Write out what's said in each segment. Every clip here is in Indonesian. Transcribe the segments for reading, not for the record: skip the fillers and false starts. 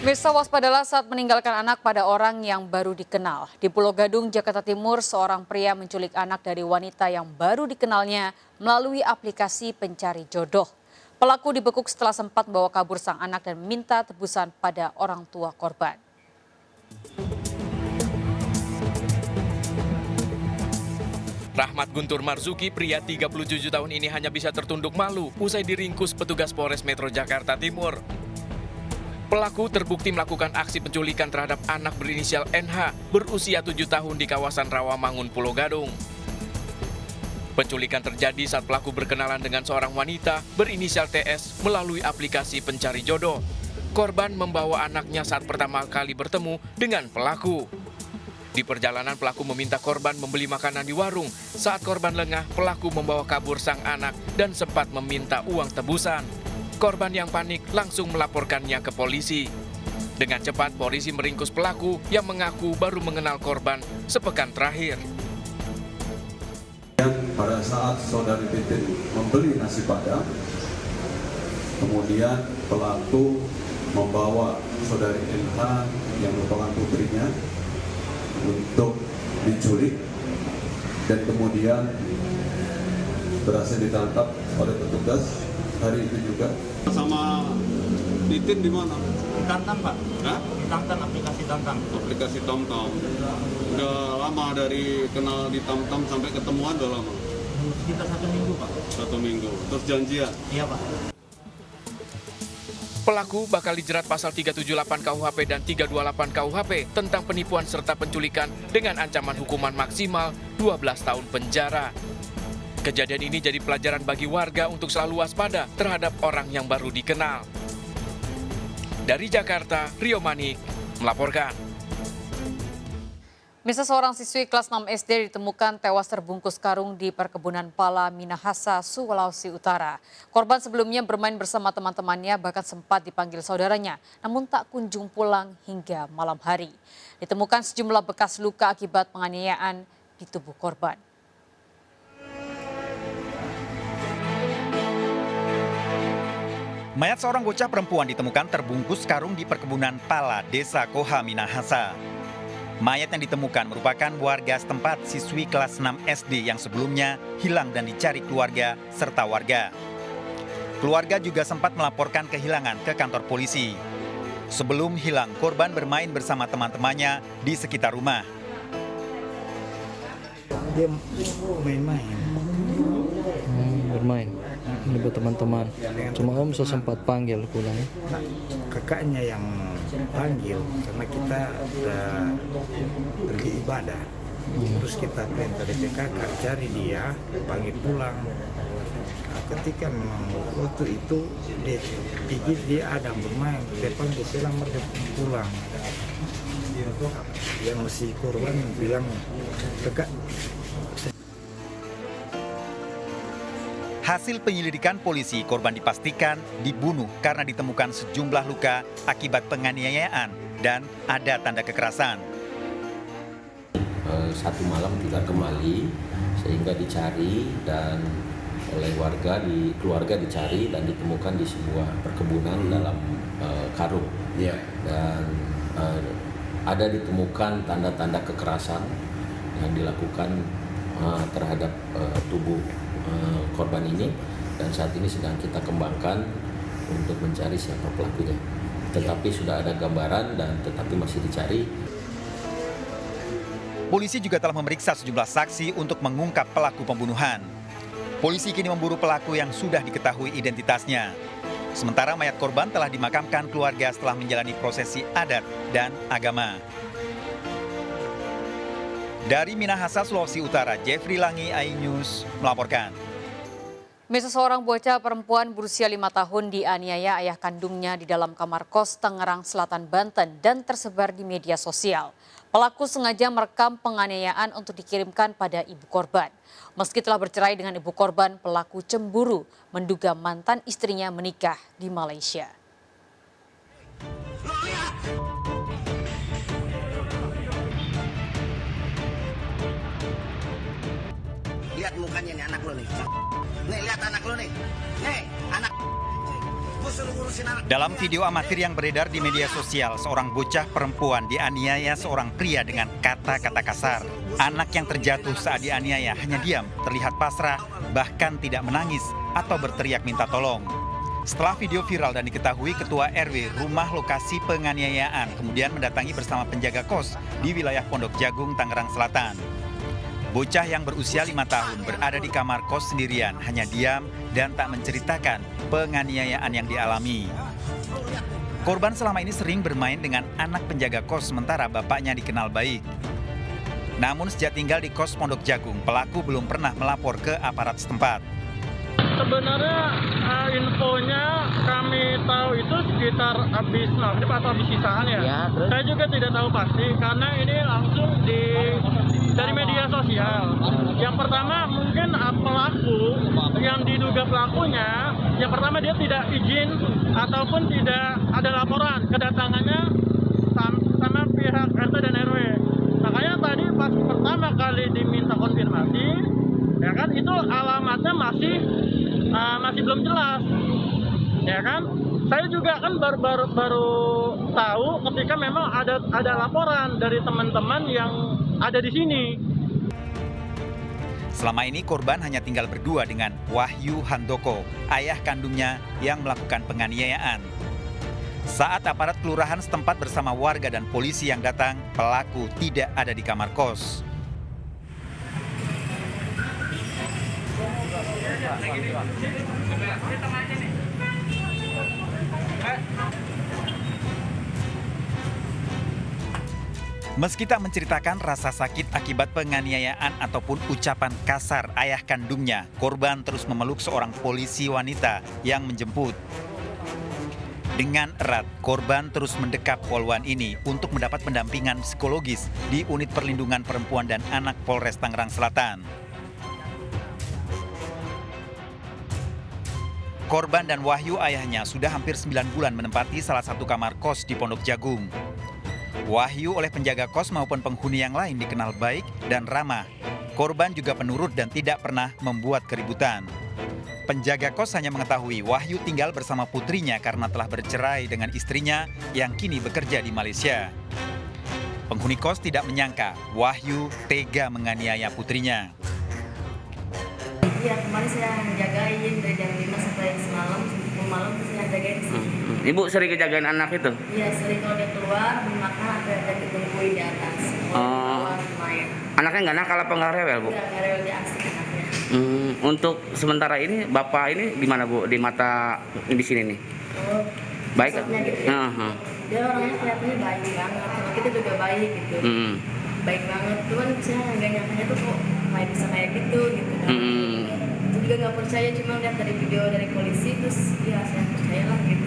Mirsa, waspadalah saat meninggalkan anak pada orang yang baru dikenal. Di Pulau Gadung, Jakarta Timur, seorang pria menculik anak dari wanita yang baru dikenalnya melalui aplikasi pencari jodoh. Pelaku dibekuk setelah sempat membawa kabur sang anak dan meminta tebusan pada orang tua korban. Rahmat Guntur Marzuki, pria 37 tahun ini hanya bisa tertunduk malu usai diringkus petugas Polres Metro Jakarta Timur. Pelaku terbukti melakukan aksi penculikan terhadap anak berinisial NH berusia 7 tahun di kawasan Rawamangun, Pulau Gadung. Penculikan terjadi saat pelaku berkenalan dengan seorang wanita berinisial TS melalui aplikasi pencari jodoh. Korban membawa anaknya saat pertama kali bertemu dengan pelaku. Di perjalanan pelaku meminta korban membeli makanan di warung. Saat korban lengah, pelaku membawa kabur sang anak dan sempat meminta uang tebusan. Korban yang panik langsung melaporkannya ke polisi. Dengan cepat, polisi meringkus pelaku yang mengaku baru mengenal korban sepekan terakhir. Pada saat saudari Titin membeli nasi padang, kemudian pelaku membawa saudari NH yang merupakan putrinya untuk diculik dan kemudian berhasil ditangkap oleh petugas hari itu juga. Sama Titin di mana? Di Tantan, Pak. Hah? Di Tantan, aplikasi Tantan. Aplikasi TomTom. Udah lama dari kenal di TomTom sampai ketemuan udah lama? Sekitar 1 minggu, Pak. 1 minggu. Terus janjian? Iya, Pak. Pelaku bakal dijerat pasal 378 KUHP dan 328 KUHP tentang penipuan serta penculikan dengan ancaman hukuman maksimal 12 tahun penjara. Kejadian ini jadi pelajaran bagi warga untuk selalu waspada terhadap orang yang baru dikenal. Dari Jakarta, Rio Manik melaporkan. Mirsa, seorang siswi kelas 6 SD ditemukan tewas terbungkus karung di perkebunan pala Minahasa, Sulawesi Utara. Korban sebelumnya bermain bersama teman-temannya, bahkan sempat dipanggil saudaranya, namun tak kunjung pulang hingga malam hari. Ditemukan sejumlah bekas luka akibat penganiayaan di tubuh korban. Mayat seorang bocah perempuan ditemukan terbungkus karung di perkebunan pala Desa Koha Minahasa. Mayat yang ditemukan merupakan warga setempat, siswi kelas 6 SD yang sebelumnya hilang dan dicari keluarga serta warga. Keluarga juga sempat melaporkan kehilangan ke kantor polisi. Sebelum hilang, korban bermain bersama teman-temannya di sekitar rumah. Dia main-main. Bermain ini buat teman-teman. Cuma om sempat panggil pulang. Nah, kakaknya yang panggil karena kita udah pergi ibadah. Terus kita perintah DPKK cari dia, panggil pulang. Nah, ketika memang waktu itu dia ada bermain, dia panggil selamat pulang. Yang si korban bilang kakak. Hasil penyelidikan polisi, korban dipastikan dibunuh karena ditemukan sejumlah luka akibat penganiayaan dan ada tanda kekerasan. Satu malam tidak kembali sehingga dicari dan oleh keluarga dicari dan ditemukan di sebuah perkebunan dalam karung. Dan ada ditemukan tanda-tanda kekerasan yang dilakukan terhadap tubuh korban ini, dan saat ini sedang kita kembangkan untuk mencari siapa pelakunya. Tetapi sudah ada gambaran dan tetapi masih dicari. Polisi juga telah memeriksa sejumlah saksi untuk mengungkap pelaku pembunuhan. Polisi kini memburu pelaku yang sudah diketahui identitasnya. Sementara mayat korban telah dimakamkan keluarga setelah menjalani prosesi adat dan agama. Dari Minahasa, Sulawesi Utara, Jeffrey Langi, iNews melaporkan. Mirsa, seorang bocah perempuan berusia 5 tahun dianiaya ayah kandungnya di dalam kamar kos Tangerang Selatan, Banten dan tersebar di media sosial. Pelaku sengaja merekam penganiayaan untuk dikirimkan pada ibu korban. Meski telah bercerai dengan ibu korban, pelaku cemburu menduga mantan istrinya menikah di Malaysia. Lihat mukanya nih anak lo nih. Nih lihat anak lo nih. Nih anak. Dalam video amatir yang beredar di media sosial, seorang bocah perempuan dianiaya seorang pria dengan kata-kata kasar. Anak yang terjatuh saat dianiaya hanya diam, terlihat pasrah, bahkan tidak menangis atau berteriak minta tolong. Setelah video viral dan diketahui, Ketua RW rumah lokasi penganiayaan kemudian mendatangi bersama penjaga kos di wilayah Pondok Jagung, Tangerang Selatan. Bocah yang berusia 5 tahun berada di kamar kos sendirian, hanya diam dan tak menceritakan penganiayaan yang dialami. Korban selama ini sering bermain dengan anak penjaga kos sementara bapaknya dikenal baik. Namun sejak tinggal di kos Pondok Jagung, pelaku belum pernah melapor ke aparat setempat. Sebenarnya infonya kami tahu itu sekitar habis maghrib atau habis sisaan ya. Saya juga tidak tahu pasti karena ini langsung dari media sosial. Yang pertama mungkin pelaku yang diduga pelakunya, yang pertama dia tidak izin ataupun tidak ada laporan kedatangannya sama pihak RT dan RW. Makanya tadi pas pertama kali diminta konfirmasi, ya kan itu alamatnya masih belum jelas, ya kan? Saya juga kan baru tahu ketika memang ada laporan dari teman-teman yang ada di sini. Selama ini korban hanya tinggal berdua dengan Wahyu Handoko, ayah kandungnya yang melakukan penganiayaan. Saat aparat kelurahan setempat bersama warga dan polisi yang datang, pelaku tidak ada di kamar kos. Meski tak menceritakan rasa sakit akibat penganiayaan ataupun ucapan kasar ayah kandungnya, korban terus memeluk seorang polisi wanita yang menjemput. Dengan erat, korban terus mendekap Polwan ini untuk mendapat pendampingan psikologis di Unit Perlindungan Perempuan dan Anak Polres Tangerang Selatan. Korban dan Wahyu ayahnya sudah hampir 9 bulan menempati salah satu kamar kos di Pondok Jagung. Wahyu oleh penjaga kos maupun penghuni yang lain dikenal baik dan ramah. Korban juga penurut dan tidak pernah membuat keributan. Penjaga kos hanya mengetahui Wahyu tinggal bersama putrinya karena telah bercerai dengan istrinya yang kini bekerja di Malaysia. Penghuni kos tidak menyangka Wahyu tega menganiaya putrinya. Iya, kemarin saya jagain dari jam 5 sampai malam saya jagain di sini. Ibu sering ngejagain anak itu? Iya, sering kalau dia keluar, belum makan ada ditungguin di atas. Keluar main. Anaknya nggak nakal apa nggak rewel, Bu? Iya, nggak rewel, dia asik anaknya. Untuk sementara ini, Bapak ini gimana, Bu? Di mata di sini nih? Oh, baik kan? Gitu ya. Dia orangnya kelihatannya baik banget, sama kita juga baik gitu. Baik banget, cuman saya nggak nyangkanya tuh kok main bisa kayak gitu kan. Saya juga nggak percaya, cuma lihat dari video dari polisi terus ya saya percaya lah gitu.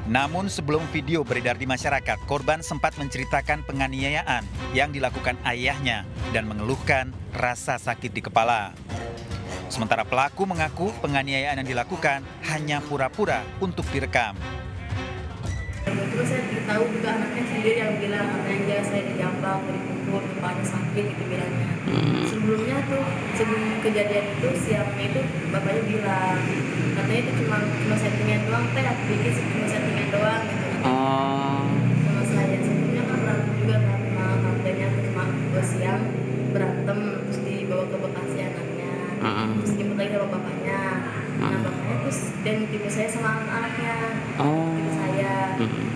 Namun sebelum video beredar di masyarakat, korban sempat menceritakan penganiayaan yang dilakukan ayahnya dan mengeluhkan rasa sakit di kepala. Sementara pelaku mengaku penganiayaan yang dilakukan hanya pura-pura untuk direkam. Terus saya tahu juga anaknya sendiri yang bilang katanya saya dijambak, dipukul, kepalanya sakit gitu bilangnya. Sebelumnya tuh sebelum kejadian itu siangnya itu bapaknya bilang katanya itu cuma settingan doang, bikin cuma settingan doang gitu. Sama saya sebelumnya kan berantem juga karena tantenya cuma siang berantem terus dibawa ke Bekasi anaknya, terus jemput lagi sama bapaknya. Nah bapaknya terus dan tipu saya sama anaknya. Tipu saya.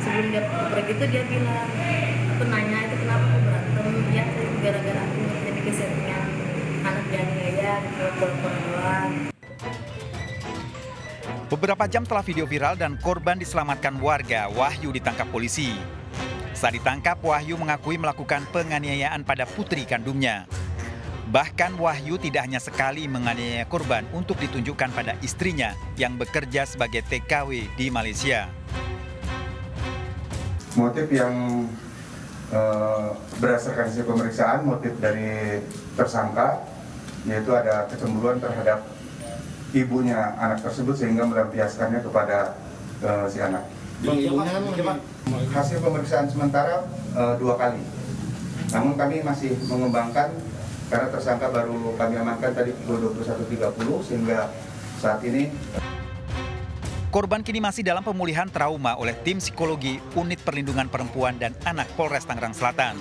Sebelum dia pergi itu dia bilang, aku nanya itu kenapa aku berantem, ya gara-gara aku ngerti bikin settingan anak dianiaya gitu, pura-pura doang. Beberapa jam setelah video viral dan korban diselamatkan warga, Wahyu ditangkap polisi. Saat ditangkap, Wahyu mengakui melakukan penganiayaan pada putri kandungnya. Bahkan Wahyu tidak hanya sekali menganiaya korban untuk ditunjukkan pada istrinya yang bekerja sebagai TKW di Malaysia. Motif yang berdasarkan hasil pemeriksaan, motif dari tersangka yaitu ada kecemburuan terhadap ibunya anak tersebut sehingga melampiaskannya kepada si anak. Hasil pemeriksaan sementara 2 kali. Namun kami masih mengembangkan karena tersangka baru kami amankan tadi pukul 21.30 sehingga saat ini Korban kini masih dalam pemulihan trauma oleh tim psikologi Unit Perlindungan Perempuan dan Anak Polres Tangerang Selatan.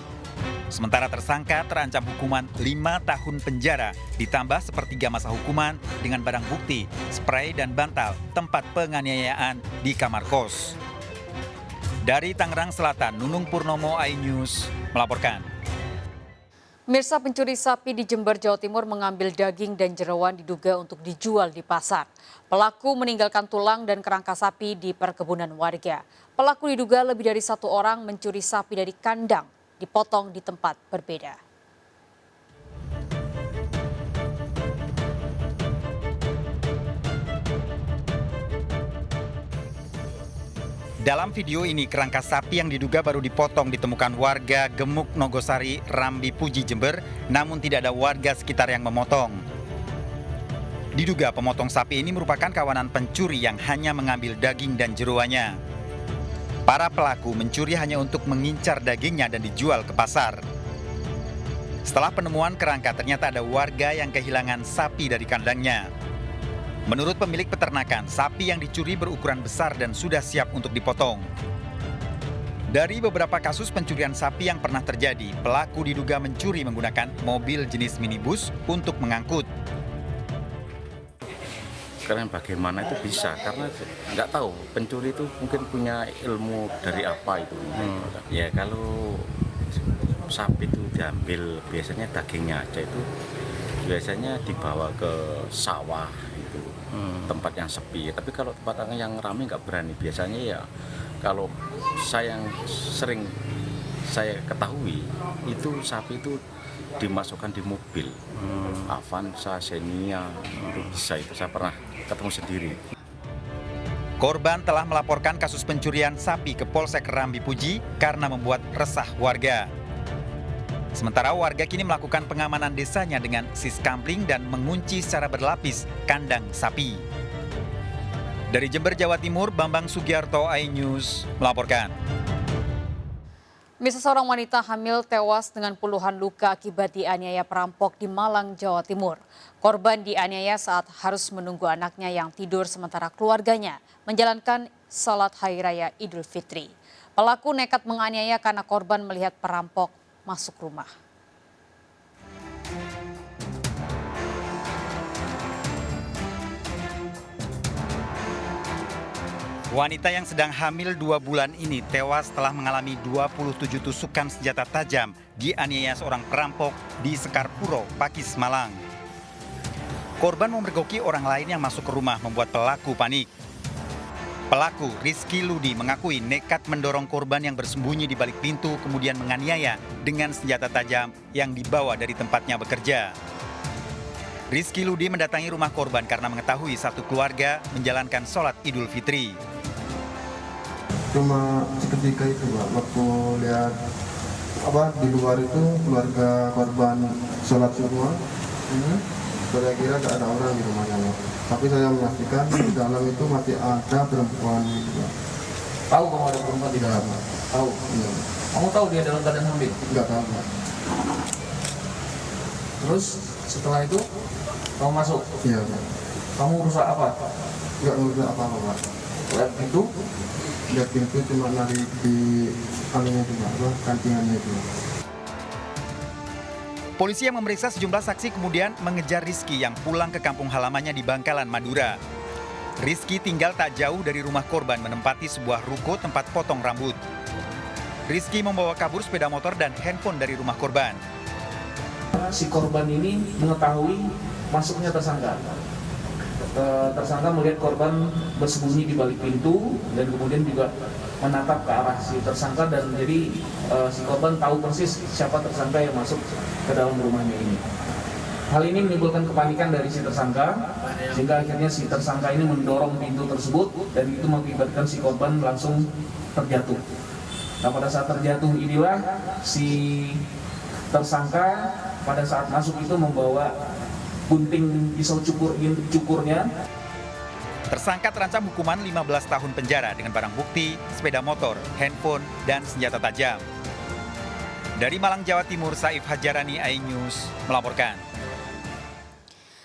Sementara tersangka terancam hukuman 5 tahun penjara ditambah sepertiga masa hukuman dengan barang bukti, spray dan bantal tempat penganiayaan di kamar kos. Dari Tangerang Selatan, Nunung Purnomo, iNews melaporkan. Mirsa, pencuri sapi di Jember, Jawa Timur mengambil daging dan jeroan diduga untuk dijual di pasar. Pelaku meninggalkan tulang dan kerangka sapi di perkebunan warga. Pelaku diduga lebih dari 1 orang mencuri sapi dari kandang, dipotong di tempat berbeda. Dalam video ini, kerangka sapi yang diduga baru dipotong ditemukan warga Gemuk Nogosari, Rambi Puji, Jember, namun tidak ada warga sekitar yang memotong. Diduga pemotong sapi ini merupakan kawanan pencuri yang hanya mengambil daging dan jeroannya. Para pelaku mencuri hanya untuk mengincar dagingnya dan dijual ke pasar. Setelah penemuan kerangka, ternyata ada warga yang kehilangan sapi dari kandangnya. Menurut pemilik peternakan, sapi yang dicuri berukuran besar dan sudah siap untuk dipotong. Dari beberapa kasus pencurian sapi yang pernah terjadi, pelaku diduga mencuri menggunakan mobil jenis minibus untuk mengangkut. Karena bagaimana itu bisa, karena nggak tahu pencuri itu mungkin punya ilmu dari apa itu. Ya kalau sapi itu diambil biasanya dagingnya aja itu biasanya dibawa ke sawah. Tempat yang sepi, tapi kalau tempat yang ramai nggak berani. Biasanya ya kalau yang sering saya ketahui itu sapi itu dimasukkan di mobil Avanza, Xenia, itu bisa, itu saya pernah ketemu sendiri. Korban telah melaporkan kasus pencurian sapi ke Polsek Rambi Puji karena membuat resah warga. Sementara warga kini melakukan pengamanan desanya dengan siskampling dan mengunci secara berlapis kandang sapi. Dari Jember, Jawa Timur, Bambang Sugiarto, iNews melaporkan. Mirsa, seorang wanita hamil tewas dengan puluhan luka akibat dianiaya perampok di Malang, Jawa Timur. Korban dianiaya saat harus menunggu anaknya yang tidur sementara keluarganya menjalankan salat Hari Raya Idul Fitri. Pelaku nekat menganiaya karena korban melihat perampok masuk rumah. Wanita yang sedang hamil 2 bulan ini tewas setelah mengalami 27 tusukan senjata tajam dianiaya seorang perampok di Sekarpuro, Pakis, Malang. Korban memergoki orang lain yang masuk ke rumah membuat pelaku panik. Pelaku, Rizky Ludi, mengakui nekat mendorong korban yang bersembunyi di balik pintu kemudian menganiaya dengan senjata tajam yang dibawa dari tempatnya bekerja. Rizky Ludi mendatangi rumah korban karena mengetahui satu keluarga menjalankan sholat Idul Fitri. Cuma seketika itu, Pak, waktu lihat di luar itu keluarga korban sholat semua, saya kira tidak ada orang di rumahnya, Pak. Tapi saya memastikan di dalam itu masih ada perempuan. Tahu kamu ada perempuan di dalam? Tahu. Iya. Kamu tahu dia dalam keadaan hamil? Enggak tahu, Pak. Terus setelah itu kamu masuk? Iya, Pak. Kamu rusak apa? Enggak rusak apa-apa, Pak. Lihat pintu? Lihat pintu cuma narik di anunya itu, Pak, kantingannya itu. Polisi yang memeriksa sejumlah saksi kemudian mengejar Rizky yang pulang ke kampung halamannya di Bangkalan, Madura. Rizky tinggal tak jauh dari rumah korban menempati sebuah ruko tempat potong rambut. Rizky membawa kabur sepeda motor dan handphone dari rumah korban. Si korban ini mengetahui masuknya tersangka. Tersangka melihat korban bersembunyi di balik pintu dan kemudian juga menatap ke arah si tersangka dan jadi si korban tahu persis siapa tersangka yang masuk ke dalam rumahnya ini. Hal ini menimbulkan kepanikan dari si tersangka sehingga akhirnya si tersangka ini mendorong pintu tersebut dan itu mengakibatkan si korban langsung terjatuh. Nah, pada saat terjatuh inilah si tersangka pada saat masuk itu membawa gunting pisau cukurnya. Tersangka terancam hukuman 15 tahun penjara dengan barang bukti, sepeda motor, handphone, dan senjata tajam. Dari Malang, Jawa Timur, Saif Hajarani, iNews melaporkan.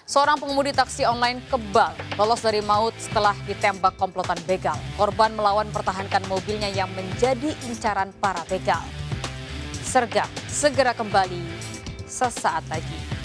Seorang pengemudi taksi online kebal lolos dari maut setelah ditembak komplotan begal. Korban melawan pertahankan mobilnya yang menjadi incaran para begal. Sergap segera kembali sesaat lagi.